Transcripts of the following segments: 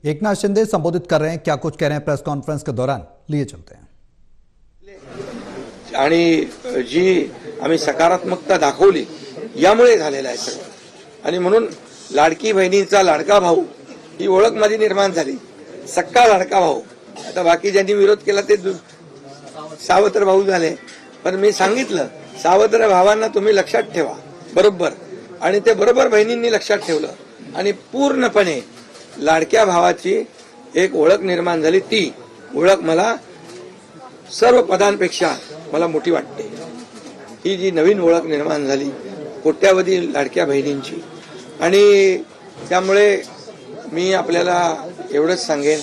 एकनाथ शिंदे संबोधित कर रहे हैं, क्या कुछ कह रहे हैं प्रेस कॉन्फ्रेंस के दौरान, लिए चलते हैं। आणि जी आम्ही सकारात्मकता दाखवली यामुळे झालेला आहे सगळं। आणि म्हणून लाडकी बहिणीचा लाडका भाऊ ही ओळख माझी निर्माण झाली, सक्का लाडका भाऊ। आता बाकी ज्यांनी विरोध केला ते सावत्र भाऊ झाले, पण मी सांगितलं सावत्र भावांना तुम्ही लक्षात ठेवा बरोबर, आणि ते बरोबर बहिणींनी लक्षात ठेवलं आणि पूर्णपणे लाडक्या भावाची एक ओळख निर्माण झाली। ती ओळख मला सर्व पदांपेक्षा मला मोठी वाटते। ही जी नवीन ओळख निर्माण झाली कोट्यावधी लाडक्या बहिणींची, आणि त्यामुळे मी आपल्याला एवढंच सांगेन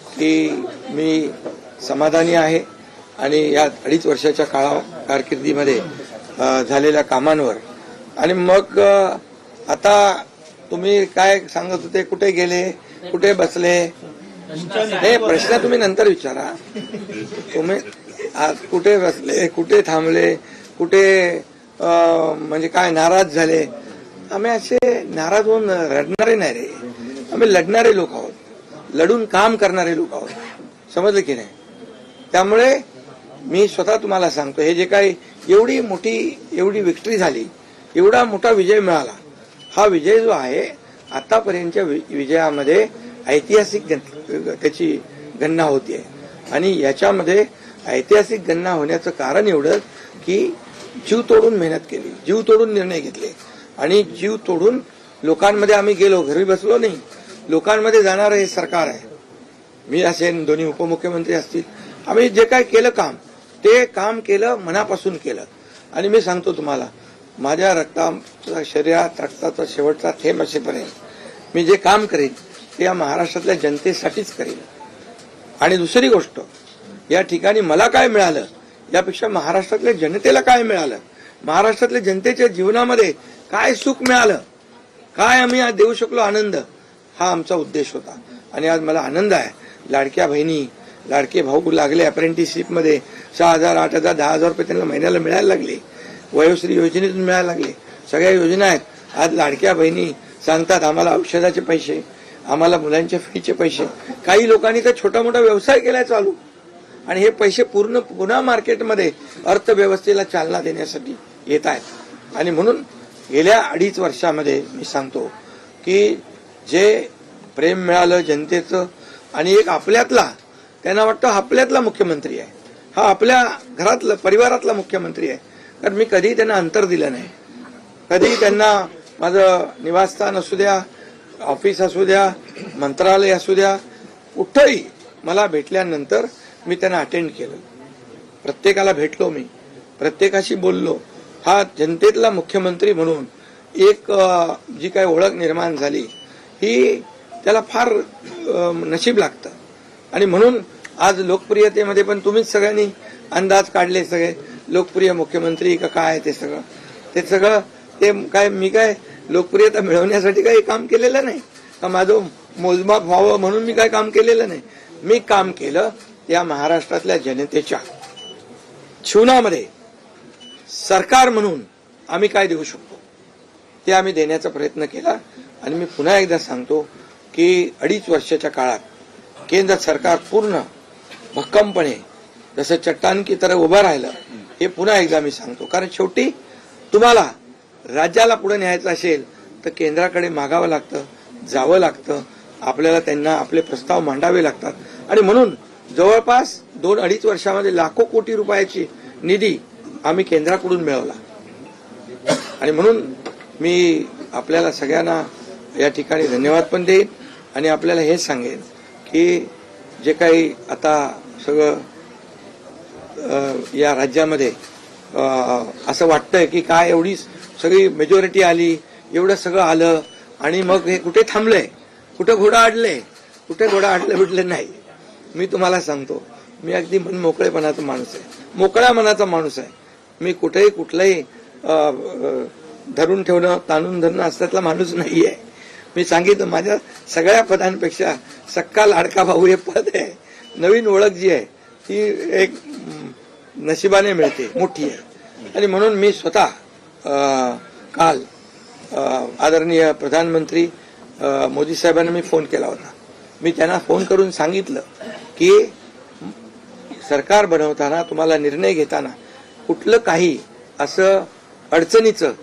की मी समाधानी आहे आणि या 2.5 वर्षाच्या कारकिर्दीमध्ये झालेल्या कामांवर। आणि मग आता तुम्ही काय सांगत होते, कुठे गेले, कुठे बसले, हे प्रश्न तुम्ही नंतर विचारा। तुम्ही आज कुठे बसले, कुठे थांबले, कुठे म्हणजे काय नाराज झाले। आम्ही असे नाराज होऊन रडणारे नाही रे, आम्ही लढणारे लोक आहोत, लढून काम करणारे लोक आहोत, समजलं की नाही। त्यामुळे मी स्वतः तुम्हाला सांगतो, हे जे काही एवढी विक्ट्री झाली, एवढा मोठा विजय मिळाला, हा विजय जो आहे आतापर्यंतच्या विजयामध्ये ऐतिहासिक त्याची गणना होतीये। आणि याच्यामध्ये ऐतिहासिक गणना होण्याचं कारण एवढं की जीव तोडून मेहनत केली, जीव तोडून निर्णय घेतले आणि जीव तोडून लोकांमध्ये आम्ही गेलो, घरी बसलो नाही, लोकांमध्ये जाणारं हे सरकार आहे। मी असेन, दोन्ही उपमुख्यमंत्री असतील, आम्ही जे काय केलं काम, ते काम केलं, मनापासून केलं। आणि मी सांगतो तुम्हाला, माझ्या रक्ताच्या शरीरात रक्ताचा शेवटचा थेंब असेपर्यंत मी जे काम करेन ते या महाराष्ट्रातल्या जनतेसाठीच करेन। आणि दुसरी गोष्ट, या ठिकाणी मला काय मिळालं यापेक्षा महाराष्ट्रातल्या जनतेला काय मिळालं, महाराष्ट्रातल्या जनतेच्या जीवनामध्ये काय सुख मिळालं, काय आम्ही आज देऊ शकलो आनंद, हा आमचा उद्देश होता। आणि आज मला आनंद आहे, लाडक्या बहिणी लाडके भाऊ लागले अप्रेंटिसशिपमध्ये, 6,000 8,000 10,000 रुपये त्यांना महिन्याला मिळायला लागले, वयोश्री योजनेतून मिळायला लागले, सगळ्या योजना आहेत। आज लाडक्या बहिणी सांगतात आम्हाला औषधाचे पैसे, आम्हाला मुलांच्या फीचे पैसे, काही लोकांनी तर छोटा मोठा व्यवसाय केलाय चालू, आणि हे पैसे पुन्हा मार्केटमध्ये अर्थव्यवस्थेला चालना देण्यासाठी येत आहेत। आणि म्हणून गेल्या 2.5 वर्षामध्ये मी सांगतो की जे प्रेम मिळालं जनतेचं, आणि एक आपल्यातला, त्यांना वाटतं आपल्यातला मुख्यमंत्री आहे, हा आपल्या घरातला परिवारातला मुख्यमंत्री आहे। कारण मी कधी त्यांना अंतर दिलं नाही, कधी त्यांना माझं निवासस्थान असू द्या, ऑफिस असू द्या, मंत्रालय असू द्या, कुठंही मला भेटल्यानंतर मी त्यांना अटेंड केलं, प्रत्येकाला भेटलो, मी प्रत्येकाशी बोललो। हा जनतेतला मुख्यमंत्री म्हणून एक जी काही ओळख निर्माण झाली ही त्याला फार नशीब लागतं। आणि म्हणून आज लोकप्रियतेमध्ये पण तुम्हीच सगळ्यांनी अंदाज काढले, सगळे लोकप्रिय मुख्यमंत्री का काय, ते सगळं ते काय, मी काय लोकप्रियता मिळवण्यासाठी काही काम केलेलं नाही का, माझं मोजमाप व्हावं म्हणून मी काय काम केलेलं नाही। मी काम केलं या महाराष्ट्रातल्या जनतेच्या जीवनामध्ये सरकार म्हणून आम्ही काय देऊ शकतो ते आम्ही देण्याचा प्रयत्न केला। आणि मी पुन्हा एकदा सांगतो की 2.5 वर्षाच्या काळात केंद्र सरकार पूर्ण भक्कमपणे जसं चट्टान की तरह उभं राहिलं, हे पुन्हा एकदा मी सांगतो। कारण शेवटी तुम्हाला राज्याला पुढे न्यायचं असेल तर केंद्राकडे मागावं लागतं, जावं लागतं, आपल्याला त्यांना आपले प्रस्ताव मांडावे लागतात। आणि म्हणून जवळपास 2-2.5 वर्षामध्ये लाखो कोटी रुपयाची निधी आम्ही केंद्राकडून मिळवला। आणि म्हणून मी आपल्याला सगळ्यांना या ठिकाणी धन्यवाद पण देईन आणि आपल्याला हे सांगेन की जे काही आता सगळं या राज्यामध्ये असं वाटतंय की काय एवढी सगळी मेजॉरिटी आली, एवढं सगळं आलं आणि मग हे कुठे थांबलंय, कुठे घोडा अडले भेटले नाही। मी तुम्हाला सांगतो, मी अगदी मनमोकळेपणाचा माणूस आहे, मोकळ्या मनाचा माणूस आहे। मी कुठेही कुठलाही धरून ठेवणं, ताणून धरणं असल्यातला माणूस नाहीये। मी सांगितलं, माझ्या सगळ्या पदांपेक्षा सक्का लाडका भाऊ हे पद आहे, नवीन ओळख जी आहे ती एक नशिबाने मिळते, मोठी आहे। आणि म्हणून मी स्वतः काल आदरणीय प्रधानमंत्री मोदी साहेबांना मी फोन केला होता मी त्यांना फोन करून सांगितलं की सरकार बनवताना तुम्हाला निर्णय घेताना कुठलं काही असं अडचणीचं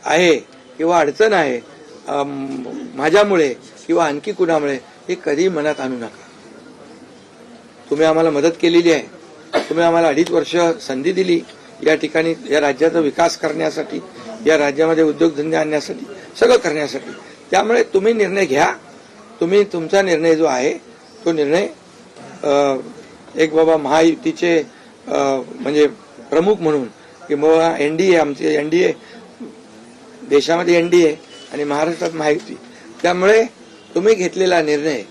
आहे किंवा अडचण आहे माझ्यामुळे किंवा आणखी कुणामुळे हे कधी मनात आणू नका. तुम्ही आम्हाला मदत केलेली आहे, तुम्ही आम्हाला 2.5 वर्ष संधी दिली या ठिकाणी या राज्याचा विकास करण्यासाठी, या राज्यामध्ये उद्योगधंदे आणण्यासाठी, सगळं करण्यासाठी. त्यामुळे तुम्ही निर्णय घ्या. तुम्ही तुमचा निर्णय जो आहे तो निर्णय एक बाबा महायुतीचे म्हणजे प्रमुख म्हणून की बाबा एनडीए, आमचे एनडीए, देशामध्ये एनडीए आणि महाराष्ट्रात महायुती. त्यामुळे तुम्ही घेतलेला निर्णय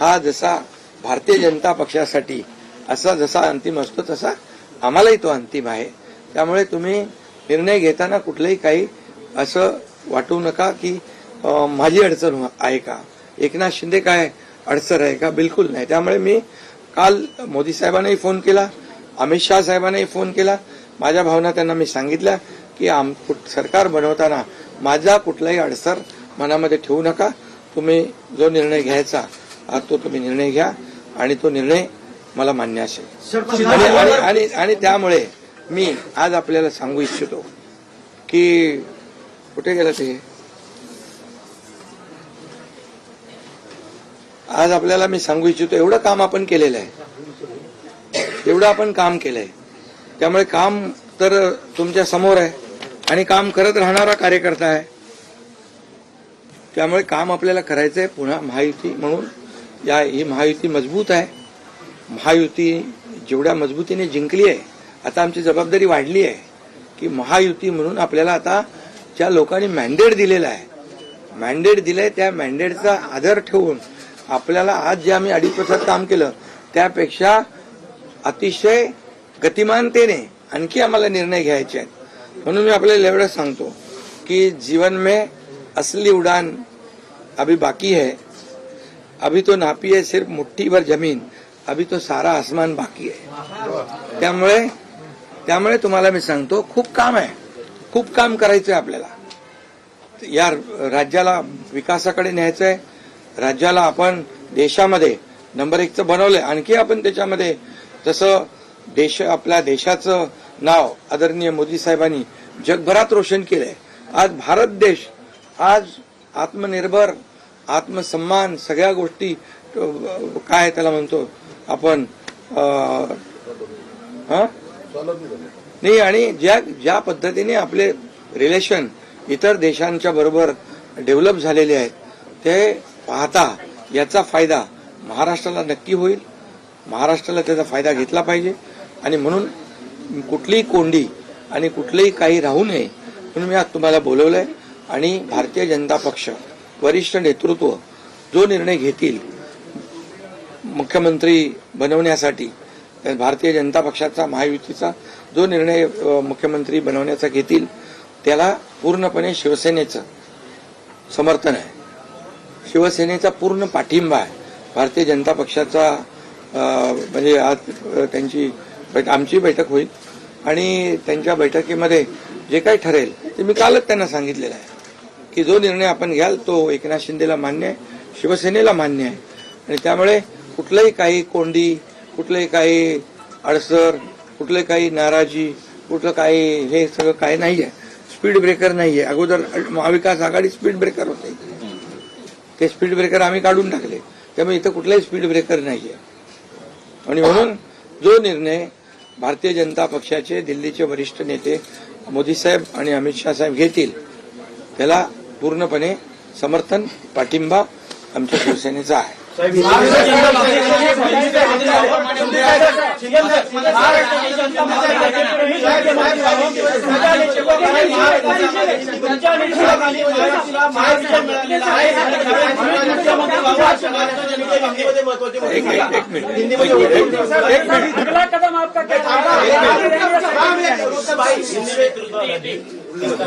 हा जसा भारतीय जनता पक्षासाठी असा जसा अंतिम असतो तसा आम्हालाही तो अंतिम आहे. त्यामुळे तुम्ही निर्णय घेताना कुठलंही काही असं वाटू नका की माझी अडचण आहे का, एकनाथ शिंदे काय अडचण आहे का, बिलकुल नाही. त्यामुळे मी काल मोदी साहेबांनाही फोन केला, अमित शहा साहेबांनाही फोन केला. माझ्या भावना त्यांना मी सांगितल्या की सरकार बनवताना माझा कुठलाही अडसर मनामध्ये ठेवू नका. तुम्ही जो निर्णय घ्यायचा तो तुम्ही निर्णय घ्या आणि तो निर्णय मला मान्य असेल. आणि त्यामुळे मी आज आपल्याला सांगू इच्छितो की कुठे गेलं ते, आज आपल्याला मी सांगू इच्छितो एवढं काम आपण केलेलं आहे, एवढं आपण काम केलंय. त्यामुळे काम तर तुमच्या समोर आहे आणि काम करत राहणारा कार्यकर्ता आहे. त्यामुळे काम आपल्याला करायचंय. पुन्हा महायुती म्हणून ही महायुती मजबूत आहे. महायुती जेवढ्या मजबूतीने जिंकली आहे, आता आमची जबाबदारी वाढली आहे की महायुती म्हणून आपल्याला आता ज्या लोकांनी मॅन्डेट दिलेला आहे, मॅन्डेट दिलंय त्या मॅन्डेटचा आदर ठेवून आपल्याला आज जे आम्ही 2.5 वर्षात काम केलं त्यापेक्षा अतिशय गतिमानतेने आणखी आम्हाला निर्णय घ्यायचे आहेत. म्हणून मी आपल्याला एवढं सांगतो कि जीवन में असली उड़ान अभी बाकी है, अभी तो नापी है सिर्फ मुट्ठी भर जमीन, अभी तो सारा आसमान बाकी है. त्यामुळे तुम्हाला मी सांगतो खूप काम आहे, खूप काम करायचं आहे आपल्याला. या राज्याला विकासाकडे न्यायचं आहे. राज्याला आपण देशामध्ये नंबर 1चं बनवलंय. आणखी आपण त्याच्यामध्ये जसं आपल्या देशाचं नाव आदरणीय मोदी साहेबांनी जगभरात रोशन केलंय. आज भारत देश आज आत्मनिर्भर, आत्मसन्मान सगळ्या गोष्टी काय त्याला म्हणतो आपण नाही. आणि ज्या पद्धतीने आपले रिलेशन इतर देशांच्या बरोबर डेव्हलप झालेले आहेत ते पाहता याचा फायदा महाराष्ट्राला नक्की होईल. महाराष्ट्राला त्याचा फायदा घेतला पाहिजे आणि म्हणून कुठलीही कोंडी आणि कुठलेही काही राहू नये म्हणून मी आज तुम्हाला बोलवलंय. आणि भारतीय जनता पक्ष वरिष्ठ नेतृत्व जो निर्णय घेतील मुख्यमंत्री बनवण्यासाठी, भारतीय जनता पक्षाचा महायुतीचा जो निर्णय मुख्यमंत्री बनवण्याचा घेतील त्याला पूर्णपणे शिवसेनेचं समर्थन आहे, शिवसेनेचा पूर्ण पाठिंबा आहे. भारतीय जनता पक्षाचा म्हणजे आज आमची बैठक होईल आणि त्यांच्या बैठकीमध्ये जे काही ठरेल ते मी कालच त्यांना सांगितलेलं आहे की जो निर्णय आपण घ्याल तो एकनाथ शिंदेला मान्य आहे, शिवसेनेला मान्य आहे. आणि त्यामुळे कुठलंही काही कोंडी, कुठलंही काही अडसर, कुठले काही नाराजी, कुठलं काही हे सगळं काही नाहीये. स्पीड ब्रेकर नाहीये. अगोदर महाविकास आघाडी स्पीड ब्रेकर होते, ते स्पीड ब्रेकर आम्ही काढून टाकले. त्यामुळे इथं कुठलाही स्पीड ब्रेकर नाहीये. आणि म्हणून जो निर्णय भारतीय जनता पक्षाचे दिल्लीचे वरिष्ठ नेते मोदी साहेब आणि अमित शहा साहेब घेतील त्याला पूर्णपणे समर्थन, पाठिंबा आमच्या शिवसेनेचा आहे.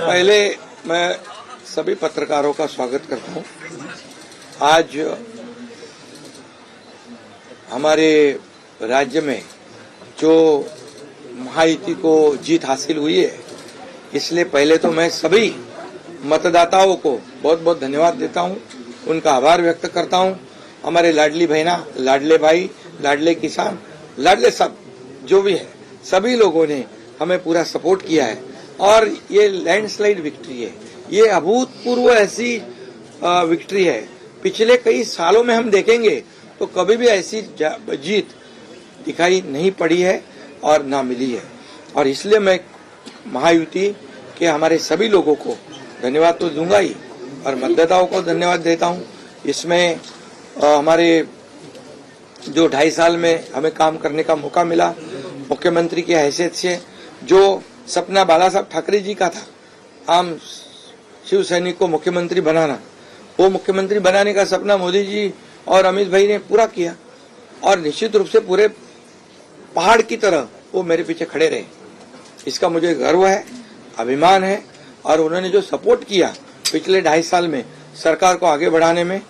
पहले मैं सभी पत्रकारों का स्वागत करता हूं. आज हमारे राज्य में जो महायुति को जीत हासिल हुई है, इसलिए पहले तो मैं सभी मतदाताओं को बहुत बहुत धन्यवाद देता हूं. उनका आभार व्यक्त करता हूं। हमारे लाडली बहना, लाडले भाई, लाडले किसान, लाडले सब जो भी है, सभी लोगों ने हमें पूरा सपोर्ट किया है और ये लैंडस्लाइड विक्ट्री है। ये अभूतपूर्व ऐसी विक्ट्री है, पिछले कई सालों में हम देखेंगे तो कभी भी ऐसी जीत दिखाई नहीं पड़ी है और ना मिली है। और इसलिए मैं महायुति के हमारे सभी लोगों को धन्यवाद तो दूंगा ही और मतदाताओं को धन्यवाद देता हूं। इसमें हमारे जो 2.5 साल में हमें काम करने का मौका मिला, मुख्यमंत्री की हैसियत से जो सपना बाला साहब ठाकरे जी का था, आम शिव सैनिक को मुख्यमंत्री बनाना, वो मुख्यमंत्री बनाने का सपना मोदी जी और अमित भाई ने पूरा किया और निश्चित रूप से पूरे पहाड़ की तरह वो मेरे पीछे खड़े रहे। इसका मुझे गर्व है, अभिमान है। और उन्होंने जो सपोर्ट किया पिछले 2.5 साल में सरकार को आगे बढ़ाने में,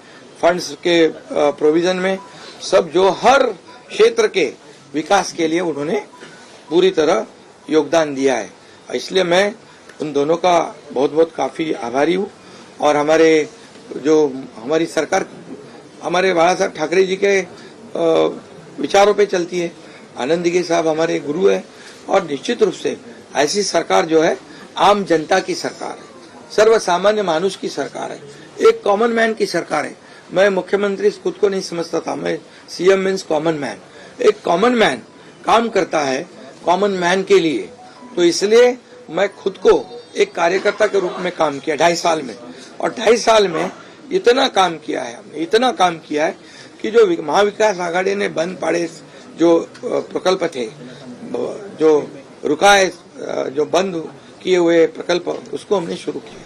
फंड्स के प्रोविजन में, सब जो हर क्षेत्र के विकास के लिए उन्होंने पूरी तरह योगदान दिया है। इसलिए मैं उन दोनों का बहुत बहुत काफी आभारी हूँ। और हमारी सरकार हमारे बाला साहब ठाकरे जी के विचारों पे चलती है। आनंद दिघे साहब हमारे गुरु है और निश्चित रूप से ऐसी सरकार जो है आम जनता की सरकार है, सर्वसामान्य मानुष की सरकार है, एक कॉमन मैन की सरकार है। मैं मुख्यमंत्री खुद को नहीं समझता था, मैं सीएम मीन्स कॉमन मैन। एक कॉमन मैन काम करता है कॉमन मैन के लिए, तो इसलिए मैं खुद को एक कार्यकर्ता के रूप में काम किया 2.5 साल में। और 2.5 साल में इतना काम किया है हमने, इतना काम किया है कि जो महाविकास आघाड़ी ने बंद पड़े जो प्रकल्प थे, जो रुका है, जो बंद किए हुए प्रकल्प, उसको हमने शुरू किया।